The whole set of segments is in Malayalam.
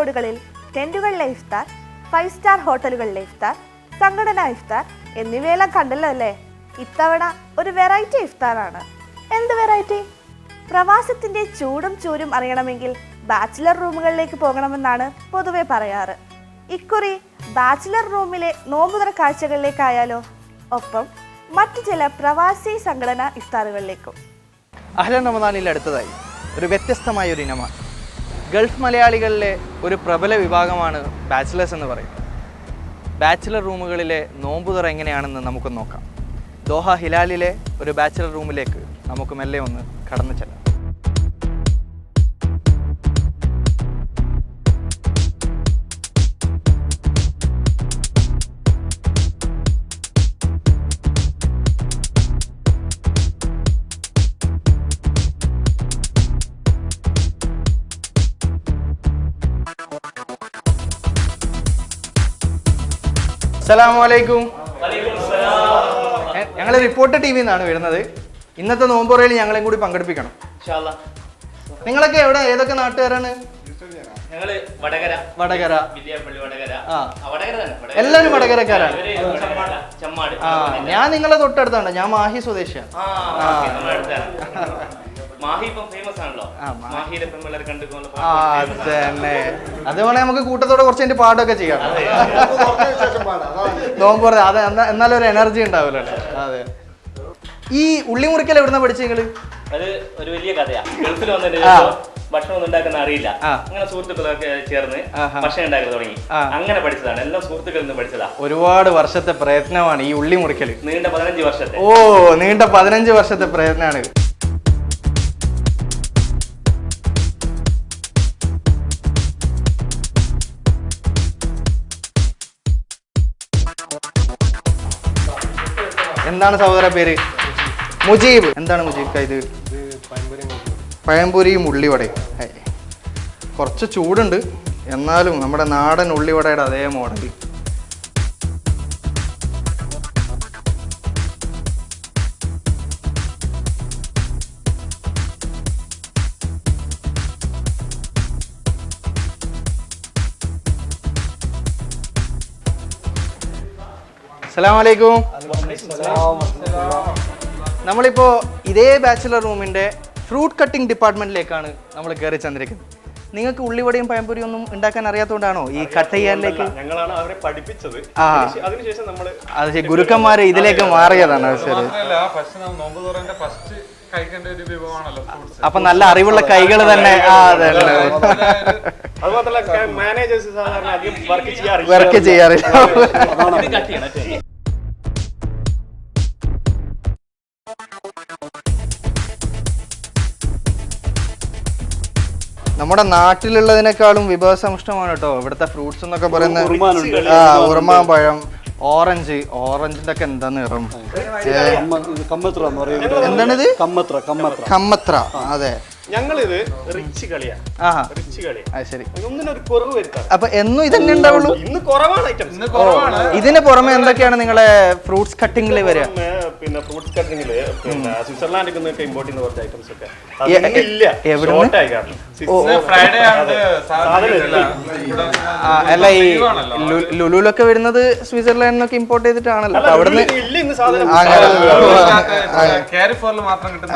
എപ്പിസോഡുകളിൽ ടെന്റുകളിലെ ഇഫ്താർ, 5 സ്റ്റാർ ഹോട്ടലുകളിലെ ഇഫ്താർ, സംഘടനാ ഇഫ്താർ എന്നിവയെല്ലാം കണ്ടല്ലോ അല്ലേ? ഇത്തവണ ഒരു വെറൈറ്റി ഇഫ്താറാണ്. എന്ത് വെറൈറ്റി? പ്രവാസത്തിന്റെ ചൂടും ചൂരും അറിയണമെങ്കിൽ ബാച്ചിലർ റൂമുകളിലേക്ക് പോകണമെന്നാണ് പൊതുവെ പറയാറ്. ഇക്കുറി ബാച്ചിലർ റൂമിലെ നോമ്പുതുറ കാഴ്ചകളിലേക്കായാലോ, ഒപ്പം മറ്റു ചില പ്രവാസി സംഘടനാ ഇഫ്താറുകളിലേക്കും. അഹ്ലൻ റമദാനിൽ അടുത്തതായി ഒരു വ്യത്യസ്തമായ ഒരു ഇനമാണ്. ഗൾഫ് മലയാളികളിലെ ഒരു പ്രബല വിഭാഗമാണ് ബാച്ചിലേഴ്സ് എന്ന് പറയും. ബാച്ചിലർ റൂമുകളിലെ നോമ്പുതുറ എങ്ങനെയാണെന്ന് നമുക്ക് നോക്കാം. ദോഹ ഹിലാലിലെ ഒരു ബാച്ചിലർ റൂമിലേക്ക് നമുക്ക് മെല്ലെ ഒന്ന് കടന്നു ചെല്ലാം. അസ്സലാമലൈക്കും. ഞങ്ങൾ റിപ്പോർട്ടർ ടി വിന്നാണ് വരുന്നത്. ഇന്നത്തെ നോമ്പുറയിൽ ഞങ്ങളെയും കൂടി പങ്കെടുപ്പിക്കണം. നിങ്ങളൊക്കെ എവിടെ, ഏതൊക്കെ നാട്ടുകാരാണ്? വടകര. എല്ലാരും വടകരക്കാരാണ്. ഞാൻ നിങ്ങളെ തൊട്ടടുത്താണ്. ഞാൻ മാഹി സ്വദേശിയാണ്. അതന്നെ, അതുകൊണ്ട് നമുക്ക് കൂട്ടത്തോടെ കുറച്ച് എന്റെ പാട്ടൊക്കെ ചെയ്യാം. നോമ്പ് അതെ, എന്നാലും ഒരു എനർജി ഉണ്ടാവില്ല. അതെ. ഈ ഉള്ളി മുറിക്കൽ എവിടുന്ന പഠിച്ച നിങ്ങള്? അത് ഒരു വലിയ കഥയാ. ഗൾഫിൽ വന്നിട്ട് ഭക്ഷണം ഒന്നും ഉണ്ടാക്കുന്ന അറിയില്ല. അങ്ങനെ സുഹൃത്തുക്കളൊക്കെ ചേർന്ന് ഭക്ഷണം ഉണ്ടാക്കി തുടങ്ങി. അങ്ങനെ പഠിച്ചതാണ്. എല്ലാം സുഹൃത്തുക്കളിൽ നിന്ന് പഠിച്ചതാ. ഒരുപാട് വർഷത്തെ പ്രയത്നമാണ് ഈ ഉള്ളി മുറിക്കൽ. നീണ്ട 15 വർഷത്തെ. ഓ, നീണ്ട 15 വർഷത്തെ പ്രയത്നമാണ്. എന്താണ് സഹോദര പേര്? മുജീബ്. എന്താണ് മുജീബ് ഇത്? പഴംപൊരിയും ഉള്ളിവടയും. കുറച്ച് ചൂടുണ്ട്, എന്നാലും നമ്മുടെ നാടൻ ഉള്ളിവടയുടെ അതേ മോഡൽ. അസ്സലാമലൈക്കും. നമ്മളിപ്പോ ഇതേ ബാച്ചിലർ റൂമിന്റെ ഫ്രൂട്ട് കട്ടിംഗ് ഡിപ്പാർട്ട്മെന്റിലേക്കാണ് നമ്മൾ കയറി ചെന്നിരിക്കുന്നത്. നിങ്ങൾക്ക് ഉള്ളിവടയും പഴംപൊരിയും ഒന്നും ഉണ്ടാക്കാൻ അറിയാത്തതുകൊണ്ടാണോ ഈ കട്ട് ചെയ്യാനിലേക്ക്? ഞങ്ങളാണ് അവരെ പഠിപ്പിച്ചത്. അതിനുശേഷം നമ്മള് അത് ഗുരുക്കന്മാര് ഇതിലേക്ക് മാറിയതാണ്. ശരി. അപ്പൊ നല്ല അറിവുള്ള കൈകൾ തന്നെ. മാനേജേഴ്സ് സാധാരണ അധികം വർക്ക് ചെയ്യാറില്ല. നമ്മുടെ നാട്ടിലുള്ളതിനേക്കാളും വിഭവസമൃഷ്ടമാണ് കേട്ടോ ഇവിടുത്തെ ഫ്രൂട്ട്സ് എന്നൊക്കെ പറയുന്നത്. ഉറുമാമ്പഴം, ഓറഞ്ചിന്റെ ഒക്കെ എന്താ നിറം? എന്താണിത്? കമ്മത്ര. അതെ, ഞങ്ങളിത് റിച്ച് കളിയാണ്. ശരി. ഒന്നിനൊരു കുറവ് വരുത്താം. അപ്പൊ എന്നും ഇതന്നെ ഉണ്ടാവുള്ളൂ? ഇന്ന് കുറവാണ് ഐറ്റംസ്. ഇതിന് പുറമെ എന്തൊക്കെയാണ് നിങ്ങളെ ഫ്രൂട്ട്സ് കട്ടിങ്ങിൽ വരിക? പിന്നെ ഫ്രൂട്ട്സ് കട്ടിങ്ങില് പിന്നെ സ്വിറ്റ്സർലാൻഡിൽ നിന്നൊക്കെ ഇമ്പോർട്ട് ചെയ്യുന്ന കുറച്ച് ഐറ്റംസ് ഒക്കെ അല്ല, ഈ ലുലുലൊക്കെ വരുന്നത് സ്വിറ്റ്സർലാൻഡിൽ നിന്നൊക്കെ ഇമ്പോർട്ട് ചെയ്തിട്ടാണല്ലോ. അവിടുന്ന്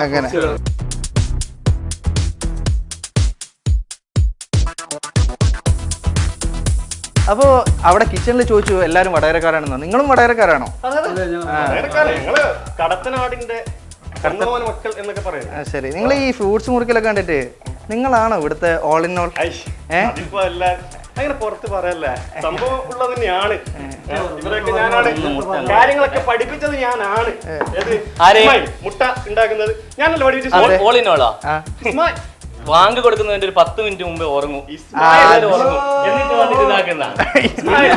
അങ്ങനെ. അപ്പോ അവിടെ കിച്ചണിൽ ചോദിച്ചു എല്ലാരും വടകരക്കാരാണെന്നോ? നിങ്ങളും വടകരക്കാരാണോ? ശരി. നിങ്ങൾ ഈ ഫ്രൂട്ട്സ് മുറിക്കലൊക്കെ കണ്ടിട്ട് നിങ്ങളാണോ ഇവിടുത്തെ ഓൾ ഇൻ ഓൾ? അങ്ങനെ പുറത്ത് പറയല്ലേ, സംഭവം ഉള്ളത് തന്നെയാണ്. ഇവരൊക്കെ ഞാനാണ്, കാര്യങ്ങളൊക്കെ പഠിപ്പിച്ചത് ഞാനാണ്. മുട്ട ഉണ്ടാക്കുന്നത് ഞാനല്ല പഠിപ്പിച്ചത്. വാങ്ക് കൊടുക്കുന്നതിന്റെ ഒരു 10 മിനിറ്റ് മുമ്പേ ഉറങ്ങും. എന്നിട്ട് വന്നിട്ട് ഇതാക്കുന്ന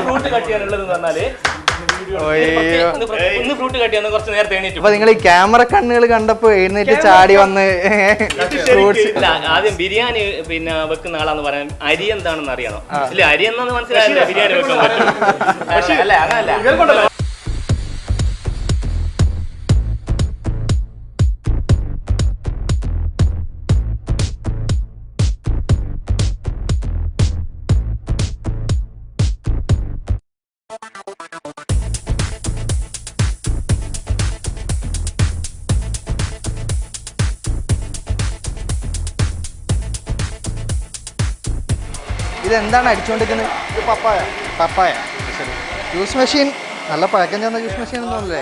ഫ്രൂട്ട് കട്ട് ചെയ്യാനുള്ളത് പറഞ്ഞാല് ഫ്രൂട്ട് കട്ട് ചെയ്യാൻ കുറച്ച് നേരത്തെ എണീറ്റു. അപ്പൊ നിങ്ങൾ ഈ ക്യാമറ കണ്ണുകൾ കണ്ടപ്പോ എഴുന്നേറ്റ് ചാടി വന്ന് ആദ്യം ബിരിയാണി പിന്നെ വെക്കുന്ന ആളാന്ന് പറയാൻ അരി എന്താണെന്ന് അറിയണം. ഇല്ല, അരി എന്താന്ന് മനസ്സിലായില്ല ബിരിയാണി വെക്കാൻ പറ്റും. അല്ല അങ്ങനല്ല. എന്താണ് അടിച്ചുകൊണ്ടിരിക്കുന്നത്? പപ്പായ. പപ്പായ. ശരി. ജ്യൂസ് മെഷീൻ നല്ല പഴക്കം ചെന്ന ജ്യൂസ് മെഷീൻ ഒന്നുമല്ലേ?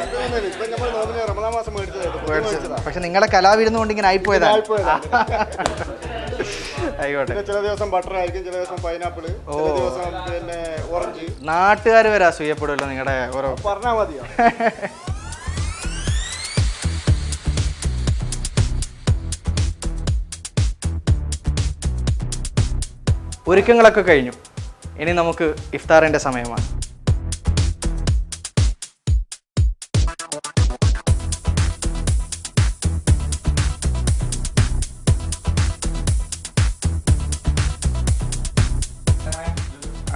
പക്ഷെ നിങ്ങളുടെ കലാവിരുന്ന് കൊണ്ട് ഇങ്ങനെ ആയിപ്പോയതാണ്. ആയിക്കോട്ടെ. ചില ദിവസം ബട്ടർ ആയിരിക്കും, ചില ദിവസം പൈനാപ്പിൾ, ചില ദിവസം പിന്നെ ഓറഞ്ച്. നാട്ടുകാർ വരെ അസൂയപ്പെടുമല്ലോ നിങ്ങളുടെ ഓരോ. പറഞ്ഞാൽ മതിയോ? ഒരുക്കങ്ങളൊക്കെ കഴിഞ്ഞു. ഇനി നമുക്ക് ഇഫ്താറിൻ്റെ സമയമാണ്.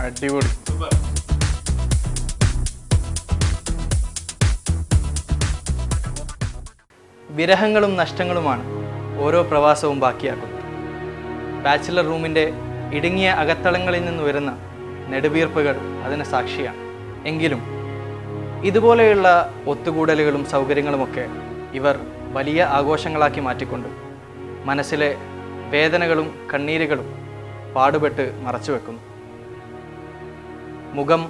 അടിപൊളി. വിരഹങ്ങളും നഷ്ടങ്ങളുമാണ് ഓരോ പ്രവാസവും ബാക്കിയാക്കുന്നത്. ബാച്ചിലർ റൂമിൻ്റെ ഇടുങ്ങിയ അകത്തളങ്ങളിൽ നിന്ന് വരുന്ന നെടുവീർപ്പുകൾ അതിന് സാക്ഷിയാണ്. എങ്കിലും ഇതുപോലെയുള്ള ഒത്തുകൂടലുകളും സൗകര്യങ്ങളുമൊക്കെ ഇവർ വലിയ ആഘോഷങ്ങളാക്കി മാറ്റിക്കൊണ്ട് മനസ്സിലെ വേദനകളും കണ്ണീരുകളും പാടുപെട്ട് മറച്ചു വെക്കുന്നു. മുഖം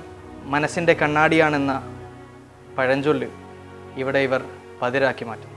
മനസ്സിൻ്റെ കണ്ണാടിയാണെന്ന പഴഞ്ചൊല്ല് ഇവിടെ ഇവർ പതിരാക്കി മാറ്റുന്നു.